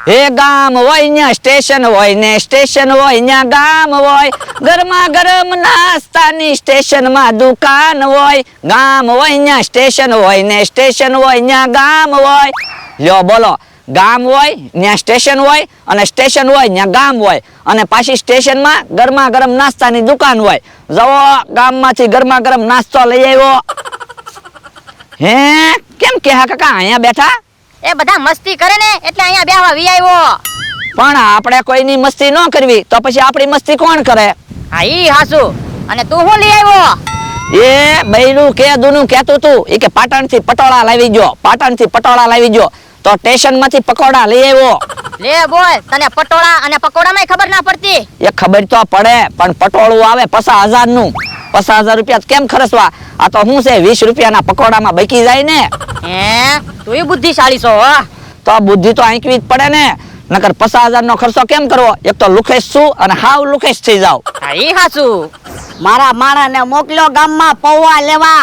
હે ગામ હોય ન્યા સ્ટેશન હોય ને સ્ટેશન હોય ન્યા ગામ હોય, ગરમા ગરમ નાસ્તાની સ્ટેશનમાં દુકાન હોય, ગામ હોય ન્યા સ્ટેશન હોય ને સ્ટેશન હોય ન્યા ગામ હોય. લ્યો બોલો, ગામ હોય ન્યા સ્ટેશન હોય અને સ્ટેશન હોય ન્યા ગામ હોય અને પાછી સ્ટેશનમાં ગરમા ગરમ નાસ્તાની દુકાન હોય. જવો ગામમાંથી ગરમા ગરમ નાસ્તો લઈ આવ્યો. હે કેમ કે હા કાકા અહીંયા બેઠા? એ બધા મસ્તી કરે ને એટલે અહીંયા બેહવા વી આવ્યો. પણ આપણે કોઈની મસ્તી ન કરવી તો પછી આપણી મસ્તી કોણ કરે? હા ઈ હાસુ. અને તું શું લઈ આવ્યો? એ બૈરું કે દુનું કહેતું તું એ કે પાટણથી પટોળા લાવી ગયો, પાટણથી પટોળા લાવી ગયો તો સ્ટેશનમાંથી પકોડા લઈ આવ્યો. લે બોલ, તને પટોળા અને પકોડામાં ખબર ના પડતી? એ ખબર તો પડે પણ પટોળું આવે 50,000 નું. 50,000 રૂપિયા કેમ ખર્ચવા? આ તો શું છે 20 રૂપિયાના પકોડામાં બકી જાય ને. હે તું ય બુદ્ધિશાળી છો હો. તો આ બુદ્ધિ તો આંકવી જ પડે ને, નકર 50,000 નો ખર્ચો કેમ કરવો? એક તો લુખેશ છું અને હાવ લુખેશ થઈ જાવ. હા ઈ હાસુ. મારા માણસને મોકલ્યો ગામમાં પૌવા લેવા.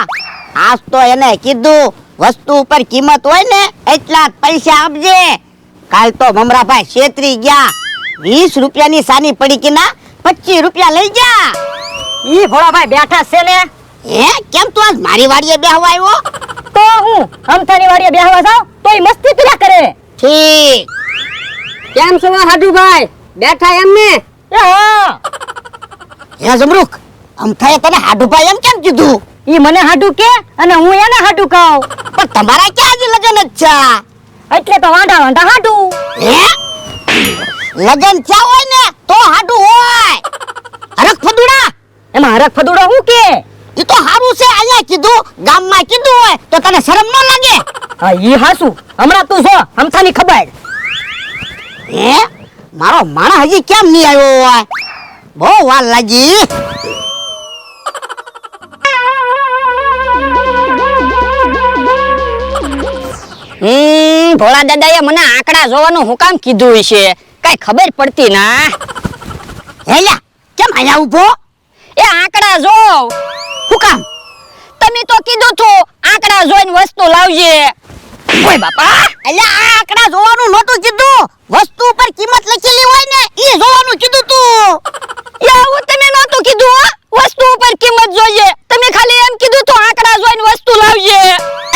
આજ તો એને કીધું વસ્તુ ઉપર કિંમત હોય ને એટલા જ પૈસા આપજે. કાલ તો મમરાભાઈ છેતરી ગયા. 20 રૂપિયાની સાની પડીકીના 25 રૂપિયા લઈ ગયા. ઈ ભોળાભાઈ બેઠા છે ને. હે કેમ તું આજ મારી વાડીએ બેહવા આવ્યો? તો હું અમથાની વાડીએ બેહવા જાવ તો ઈ મસ્તી કર્યા કરે. ઠીક. કેમ છો હાડુભાઈ? બેઠા એમ ને? એ હા. હે જમરૂક, અમથાએ તને હાડુભાઈ એમ કેમ કીધું? ઈ મને હાડુ કે અને હું એને હાડુ કહું. પણ તમારા ક્યાં જ લગન જ છે? એટલે તો વાંઢા વાંઢા હાડુ. હે લગન થયા હોય ને તો હાડુ હોય. હરખ ફદુડા એમાં હરખ ફદુડો હું કે? ઈ તો હારું છે, અહીંયા કીધું ગામમાં કીધું હોય તો તને શરમ ન લાગે? હા ઈ હાસુ. હમણાં તું જો અમથાની ખબર. હે મારો માણસ હજી કેમ નહીં આવ્યો હોય? બહુ વાર લાગી. ભોળા દાદાએ મને આંકડા જોવાનું હું કામ કીધું છે? કઈ ખબર પડતી ના. હેલા કેમ અહીંયા ઊભો? એ આંકડા જોવ. હું કામ? તમે તો કીધું તું આંકડા જોઈને વસ્તુ લાવજે. ઓય બાપા, એટલે આ આંકડા જોવાનું નહોતું કીધું, વસ્તુ ઉપર કિંમત લખેલી હોય ને ઈ જોવાનું કીધું તું. એવું તમે નહોતું કીધું હો? વસ્તુ ઉપર કિંમત જોઈએ. તમે ખાલી એમ કીધું તું આંકડા જોઈને વસ્તુ લાવજે.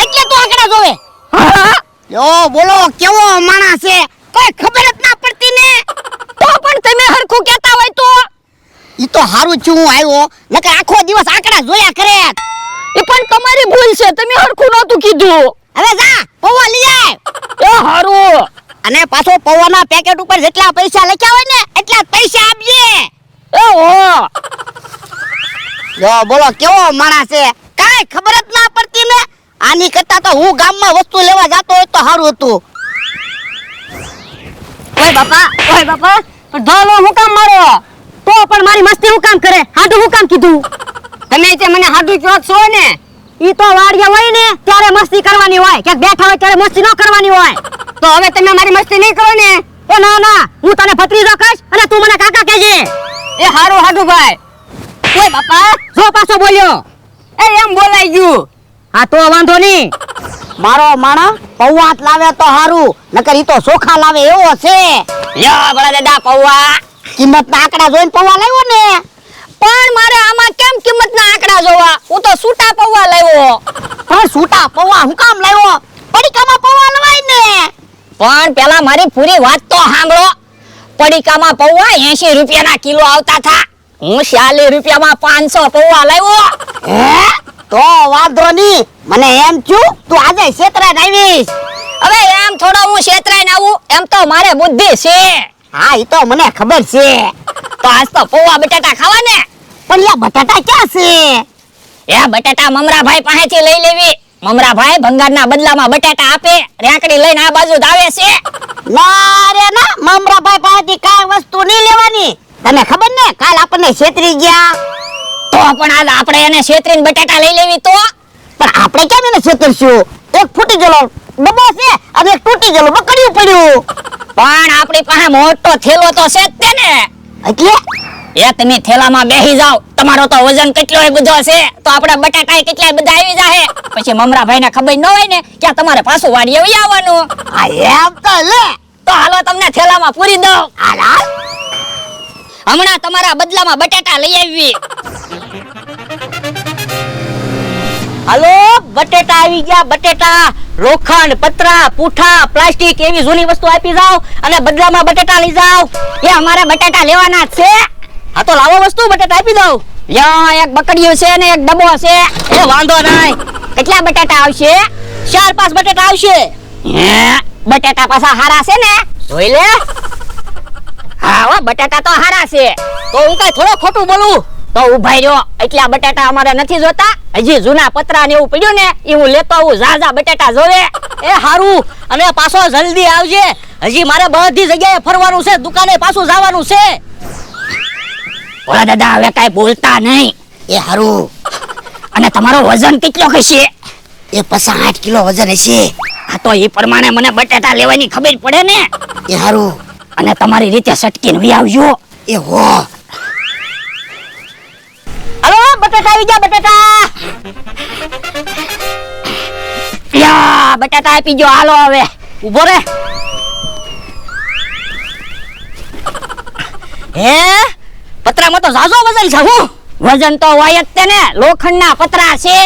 એટલે તું આંકડા જોવે? હા. યો બોલો કેવો માણસ છે, કોઈ ખબર જ ના પડતી ને. તો પણ તમે હરખું કહેતા હોય તો. ઈ તો હારું છું હું આવ્યો, નકર આખો દિવસ આંકડા જોયા કરે. એ પણ તમારી ભૂલ છે, તમે હરખું નહોતું કીધું. હવે જા પૌવા લઈ આય. એ હારું. અને પાછો પૌવાના પેકેટ ઉપર જેટલા પૈસા લખ્યા હોય ને એટલા જ પૈસા આપજે. એ હો. યો બોલો કેવો માણસ છે, કાઈ ખબર જ ના પડતી ને. આની કરતા તો હું ગામમાં વસ્તુ લેવા જાતો હોય તો સારું હતું. ઓય બાપા, પણ ઢોલો હું કામ મારો? તો પણ મારી મસ્તી હું કામ કરે? હાડું હું કામ કીધું? તમે તે મને હાડું કહો છો ને? ઈ તો વાડિયા હોય ને ત્યારે મસ્તી કરવાની હોય, ક્યાંક બેઠા હોય ત્યારે મસ્તી ન કરવાની હોય. તો હવે તમે મારી મસ્તી નહીં કરો ને? એ ના ના, હું તને ભત્રીજો કહીશ અને તું મને કાકા કહેજે. એ હારું હાડુભાઈ. ઓય બાપા, જો પાછો બોલ્યો. એ એમ બોલાઈ ગયું. હા તો વાંધો નહીં. મારો માણસ પૌવા જ લાવે તો સારું, નકર ઈ તો ચોખા લાવે એવો છે. લ્યો બળા દાદા પૌવા. કિંમતના આંકડા જોઈને પૌવા લાવ્યો ને. પણ મારે આમાં કેમ કિંમતના આંકડા જોવા? હું તો સૂટા પૌવા લાવ્યો. પણ છૂટા પૌવા હું કામ લાવ્યો? પડીકામાં પૌવા લવાય ને. પણ પેલા મારી પૂરી વાત તો સાંભળો. પડીકામાં પૌવા 80 રૂપિયાના કિલો આવતા હતા. હું 40 રૂપિયામાં 500 પૌવા લાવ્યો. હે તો વાંધો નહીં, મને એમ થયું તું આજે છેતરાઈને આવીશ. હવે એમ થોડો હું છેતરાઈને આવું, એમ તો મારે બુદ્ધિ છે. હા ઈ તો મને ખબર છે. તો આજ તો પૌવા બટાટા ખાવા ને. પણ યા બટાટા ક્યાં છે? એ બટાટા મમરાભાઈ પાસેથી લઈ લેવી. મમરાભાઈ ભંગારના બદલામાં બટાટા આપે. રેંકડી લઈને આ બાજુ જ આવે છે. ના રે ના, મમરાભાઈ પાસેથી કાંઈ વસ્તુ નહીં લેવાની. તને ખબર ને કાલ આપણને છેતરી ગયા. તો પણ આજ આપણે એને છેતરીને બટાટા લઈ લેવી તો. પણ આપણે કેમ એને છેતરશું? એક ફૂટી ગયેલો ડબ્બો છે અને એક તૂટી ગયેલું બકડ્યું પડ્યું. પણ આપણી પાસે મોટો થેલો તો છે જ તે ને. એટલે એ તમે થેલામાં બેહી જાવ. તમારો તો વજન કેટલોય બધો છે, તો આપણે બટાટા કેટલાય બધા આવી જાહે. પછી મમરાભાઈને ખબર ન હોય ને કે તમારે પાછું વાડીએ આવવાનું. આ એમ તો લે તો હાલો તમને થેલામાં પૂરી દઉં. હાલ હાલ. હમણાં તમારા બદલામાં બટાટા લઈ આવી. હાલો, બટેટા આવી ગયા, બટેટા. લોખંડ, પતરા, પૂઠા, પ્લાસ્ટિક એવી જૂની વસ્તુ આપી જાવ અને બદલામાં બટેટા લઈ જાવ. એ અમારે બટેટા લેવાના જ છે. હા તો લાવો વસ્તુ, બટેટા આપી દઉં. યા એક બકડીયું છે ને એક ડબ્બો છે. એ વાંધો નહીં. કેટલા બટેટા આવશે? 4-5 બટેટા આવશે. હે, બટેટા પાછા હારા છે ને? જોઈ લે. હા હો, બટેટા તો હારા છે. તો હું કઈ થોડો ખોટું બોલું? તો ઉભાઈ રહ્યો, એટલા બટેટા અમારે નથી જોતા. હજી જૂના પતરા ને એવું પડ્યું ને એ હું લેતો આવું. ઝાઝા બટેટા જોવે. એ હારું, અને પાછો જલ્દી આવજે. હજી મારે બધી જગ્યાએ ફરવાનું છે, દુકાને પાછું જવાનું છે. ઓલા દાદા હવે કઈ બોલતા નહીં. એ હારું. અને તમારો વજન કેટલો હશે? એ 8 કિલો વજન હશે. આ તો એ પ્રમાણે મને બટેટા લેવાની ખબર પડે ને. એ હારું. અને તમારી રીતે સટકીને વી આવજો. એ હો. હાલો, બટેટા આવી ગયા, બટેટા. યા, બટેટા આપી ગયો. હાલો હવે ઉભો રે. હે, પતરામાં તો ઝાઝો વજન છે. હું વજન તો હોય જ તે ને, લોખંડના પતરા છે.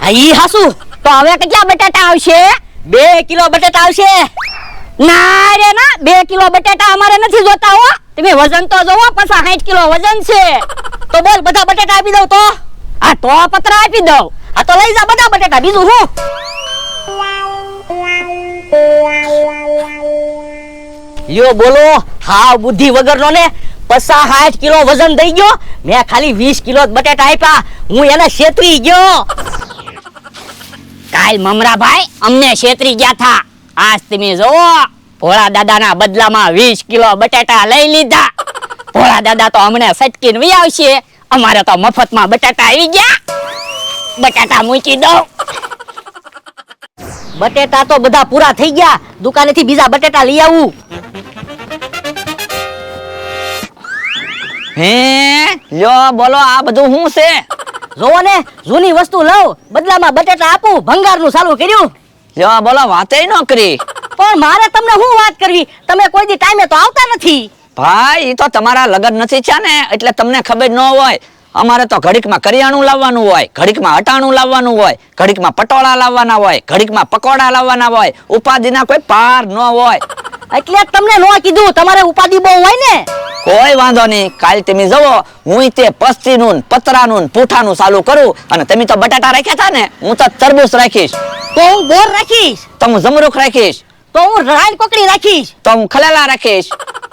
હા ઈ હાસુ. તો હવે કેટલા બટેટા આવશે? 2 કિલો બટેટા આવશે. ના રે ના, 2 કિલો બટેટા અમારે નથી જોતા હો. તમે વજન તો જોવો, 60 કિલો વજન છે. તો બોલ, બધા બટેટા આપી દઉં તો? હા તો પતરા આપી દઉં. હા તો લઈ જા બધા બટેટા, બીજું શું? લ્યો બોલો, હાવ બુદ્ધિ વગરનો ને. 60 કિલો વજન દઈ ગયો. મેં ખાલી 20 કિલો જ બટેટા આપ્યા. હું એને છેતરી ગયો. કાલ મમરાભાઈ અમને છેતરી ગયા થા. આજ તમે જોવો, ભોળા દાદાના બદલામાં 20 કિલો બટેટા લઈ લીધા. ભોળા દાદા તો અમને સટકીને વી આવશે. અમારે તો મફતમાં બટાટા આવી ગયા. બટાટા મૂકી દઉં. બટેટા તો બધા પૂરા થઈ ગયા. દુકાનેથી બીજા બટેટા લઈ આવું. હે લ્યો બોલો, આ બધું શું છે? જોવો ને, જૂની વસ્તુ લઉં, બદલામાં બટેટા આપું. ભંગારનું ચાલુ કર્યું. લ્યો બોલો, વાતે ન કરી. પણ મારે તમને શું વાત કરવી? તમે કોઈ દી ટાઈમે તો આવતા નથી. ભાઈ, ઈ તો તમારા લગન નથી થયા ને એટલે તમને ખબર ન હોય. અમારે તો ઘડીકમાં કરિયાણું લાવવાનું હોય, ઘડીકમાં અટાણું લાવવાનું હોય, ઘડીકમાં પટોળા લાવવાના હોય, ઘડીકમાં પકોડા લાવવાના હોય. ઉપાધિના કોઈ પાર ન હોય. એટલે જ તમને નો કીધું. તમારે ઉપાધિ બહુ હોય ને. કોઈ વાંધો નહીં. કાલ તમે જવો, હું તે પસ્તીનું પતરાનું પૂઠાનું ચાલુ કરું. અને તમે તો બટાટા રાખ્યા હતા ને, હું તો તરબૂચ રાખીશ. તો હું બોર રાખીશ. તો હું જમરૂખ રાખીશ. તો હું રાઈન કોકડી રાખીશ. તો હું ખલેલા રાખીશ.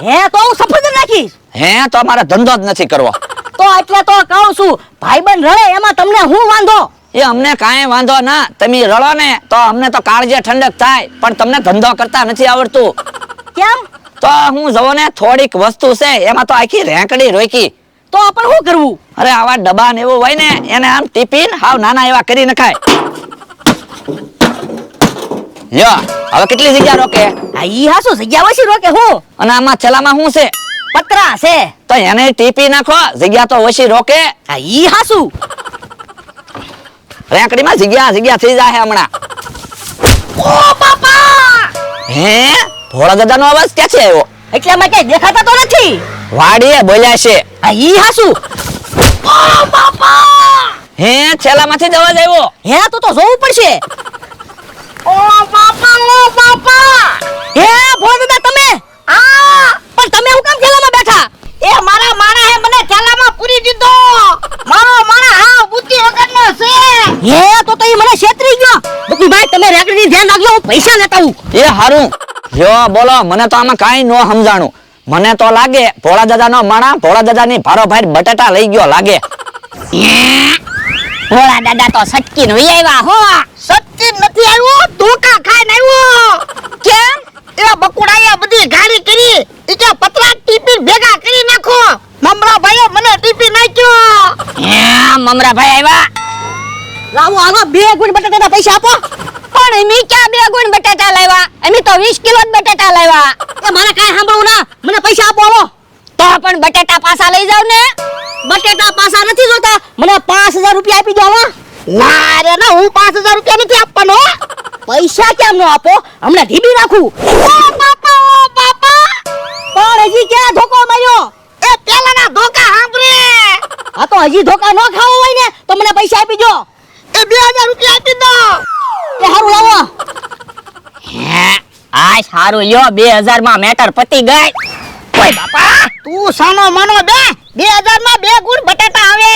હે, તો હું સફરજન રાખીશ. હે, તો અમારે ધંધો જ નથી કરવો. તો એટલે તો કહું છું, ભાઈબંધ રડે એમાં તમને શું વાંધો? એ અમને કાંઈ વાંધો ના. તમે રડો ને તો અમને તો કાળજે ઠંડક થાય, પણ તમને ધંધો કરતા નથી આવડતું. કેમ? તો હું જવો ને, થોડીક વસ્તુ છે એમાં તો આખી રેંકડી રોકી. તો પણ શું કરવું? અરે આવા ડબ્બા ને એવું હોય ને, એને આમ ટિફિન હાવ નાના એવા કરી નખાય. લ્યો, હવે કેટલી જગ્યા રોકે? આ ઈ હાસુ જગ્યા ઓછી રોકે હું. અને આમાં થેલામાં શું છે? પતરા છે. તો એને ટીપી નાખો, જગ્યા તો ઓછી રોકે. આ ઈ હાસુ. રેંકડીમાં જગ્યા થઈ જાય હમણાં. ઓ બાપા! હે, ભોળા દાદાનો અવાજ ક્યાંથી આવ્યો? એટલે અમે કઈ દેખાતા તો નથી. વાડીએ બોલ્યા છે. આ ઈ હાસુ. ઓ બાપા! હે, થેલામાંથી જ અવાજ આવ્યો. હે, તો જોવું પડશે. ઓ બાપા, ઓ બાપા! હે, ભોળા દાદા તમે? આ! પણ તમે હું કામ થેલામાં બેઠા? એ મારા માણા હે મને થેલામાં પૂરી દીધો. મારો માણા હા બુદ્ધિ વગરનો છે. હે, તો ઈ મને છેતરી ગયો. બકુભાઈ તમે રેકડીની ધ્યાન રાખજો, હું પૈસા લેતા આવું. એ હારું. લ્યો બોલો, મને તો આમાં કાંઈ ન સમજાણું. મને તો લાગે ભોળા દાદાનો માણા ભોળા દાદાની ભારોભાર બટાટા લઈ ગયો લાગે. ભોળા દાદા તો સટકીને વઈ આવ્યા હો. સચ્ચી નથી આવ્યો, ધોકા ખાઈને આવ્યો. કેમ? એ બકુડાએ બધી ગાડી કરી. ઈ કે પતરા ટીપી ભેગા કરી નાખો. મમરા ભાઈએ મને ટીપી નાખ્યો. હે, મમરાભાઈ આવ્યા. લાવો હાલો 2 ગુણ બટાટાના પૈસા આપો. પણ એમી ક્યાં 2 ગુણ બટાટા લાવ્યા? એમી તો 20 કિલો જ બટાટા લાવ્યા. એ મારે કાંઈ સાંભળવું ના, મને પૈસા આપો હાલો. તો પણ બટાટા પાછા લઈ જાવ ને. બટાટા પાછા નથી જોતા, મને 5000 રૂપિયા આપી દો હાલો. ના રે ના, હું 5000 રૂપિયા નથી આપવાનો. પૈસા કેમ ન આપો? હમણાં ઢીબી નાખું. ઓ બાપા, ઓ બાપા! હજી ધોકા ન ખાવો હોય ને તો મને પૈસા આપી જો. એ 2000 રૂપિયા આપી દો. એ હારું લાવો. હે આ સારું લ્યો 2000 માં મેટર પતી ગઈ. ઓય બાપા તું સાનો માનો બે 2000 માં 2 ગુણ બટાટા આવે.